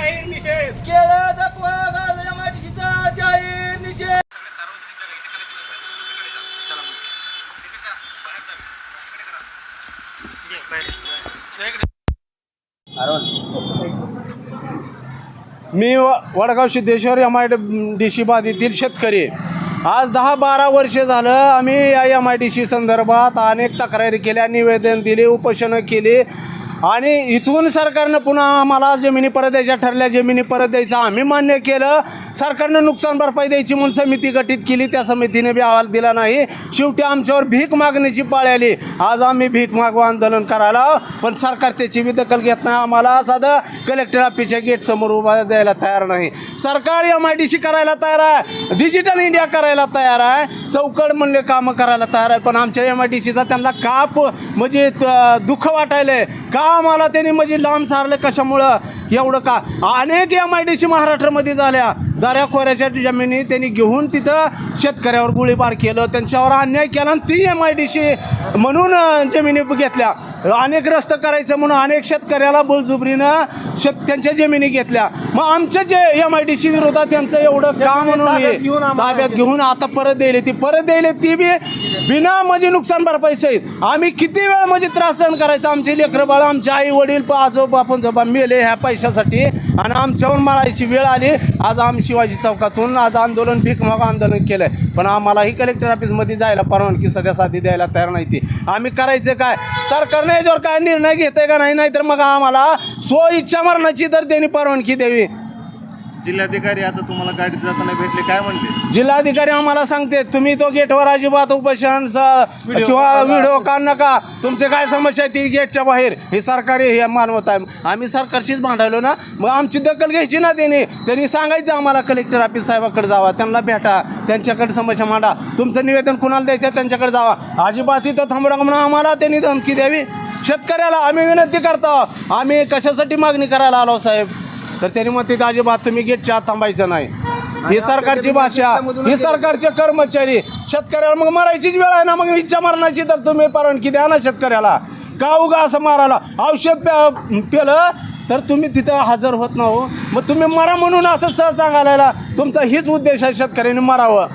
जाहीर निषेध. केलं दाखवा MIDCचा जाहीर निषेध. मी वडगाव सिद्धेश्वर MIDC बाधितील शेतकरी. आज 10-12 वर्षे झालं आम्ही या MIDC संदर्भात अनेक तक्रारी केल्या, निवेदन दिले, उपोषणं केली आणि इथून सरकारनं पुन्हा आम्हाला जमिनी परत द्यायच्या ठरल्या. जमिनी परत द्यायचं आम्ही मान्य केलं. सरकारनं नुकसान भरपाई द्यायची म्हणून समिती गठीत केली, त्या समितीने बी अहवाल दिला नाही. शेवटी आमच्यावर भीक मागण्याची पाळी आली. आज आम्ही भीक मागू आंदोलन करायला, पण सरकार त्याची बी दखल घेत नाही. आम्हाला साधं कलेक्टर ऑफिसच्या गेटसमोर उभा द्यायला तयार नाही. सरकार MIDC करायला तयार आहे, डिजिटल इंडिया करायला तयार आहे, चौकड म्हणले कामं करायला तयार आहे, पण आमच्या MIDCचा त्यांना का म्हणजे दुःख वाटायलंय का आम्हाला त्यांनी म्हणजे लांब सारले कशामुळं एवढं का. अनेक MIDC महाराष्ट्रामध्ये झाल्या. दऱ्याखोऱ्याच्या जमिनी त्यांनी घेऊन तिथं शेतकऱ्यावर गोळीबार केलं, त्यांच्यावर अन्याय केला आणि ती MIDC म्हणून जमिनी घेतल्या. अनेक रस्ते करायचं म्हणून अनेक शेतकऱ्याला बळजुबरीनं त्यांच्या जमिनी घेतल्या. मग आमच्या जे MIDC विरोधात त्यांचं एवढं काम म्हणून ताब्यात घेऊन आता परत द्यायले, ती बी बिना म्हणजे नुकसान भरपाई सहित. आम्ही किती वेळ म्हणजे त्रास सहन करायचा. आमचे लेकरं बाळ, आमचे आई वडील आजोबा पंजोबा मेले ह्या पैशासाठी आणि आमच्यावर मारायची वेळ आली. आज आम्ही शिवाजी चौकातून आज आंदोलन भीक मागू आंदोलन केलं, पण आम्हालाही कलेक्टर ऑफिसमध्ये जायला परवानगी सध्या साधी द्यायला तयार नाही. ती आम्ही करायचं काय, सरकारने याच्यावर काय निर्णय घेतोय का नाही, तर मग आम्हाला स्व इच्छा मरणाची तर त्यांनी परवानगी द्यावी. जिल्हाधिकारी आता तुम्हाला गाडीत जाताना भेटले, काय म्हणते? जिल्हाधिकारी आम्हाला सांगते तुम्ही तो गेटवर अजिबात उपोषण किंवा व्हिडिओ काढ नका, तुमचे काय समस्या आहे ती गेटच्या बाहेर. हे सरकारी हे मानवत आहे. आम्ही सरकारशीच भांडायलो ना, मग आमची दखल घ्यायची ना. त्यांनी सांगायचं आम्हाला कलेक्टर ऑफिस साहेबाकडे जावा, त्यांना भेटा, त्यांच्याकडे समस्या मांडा, तुमचं निवेदन कुणाला द्यायचं त्यांच्याकडे जावा. अजिबात इथं थांबू नका म्हणून आम्हाला त्यांनी धमकी द्यावी. शेतकऱ्याला आम्ही विनंती करतो, आम्ही कशासाठी मागणी करायला आलो साहेब, तर त्यांनी मग तिथं अजिबात तुम्ही गेटच्या आत थांबायचं नाही. ही सरकारची भाषा, ही सरकारचे कर्मचारी. शेतकऱ्याला मग मारायचीच वेळ आहे ना, मग इच्छा मारण्याची तर तुम्ही परवानगी द्या ना शेतकऱ्याला. का उगा असं मारायला, औषध पेलं तर तुम्ही तिथं हजर होत ना हो, मग तुम्ही मरा म्हणून असं सांगायला तुमचा हीच उद्देश आहे शेतकऱ्यांनी मरावं.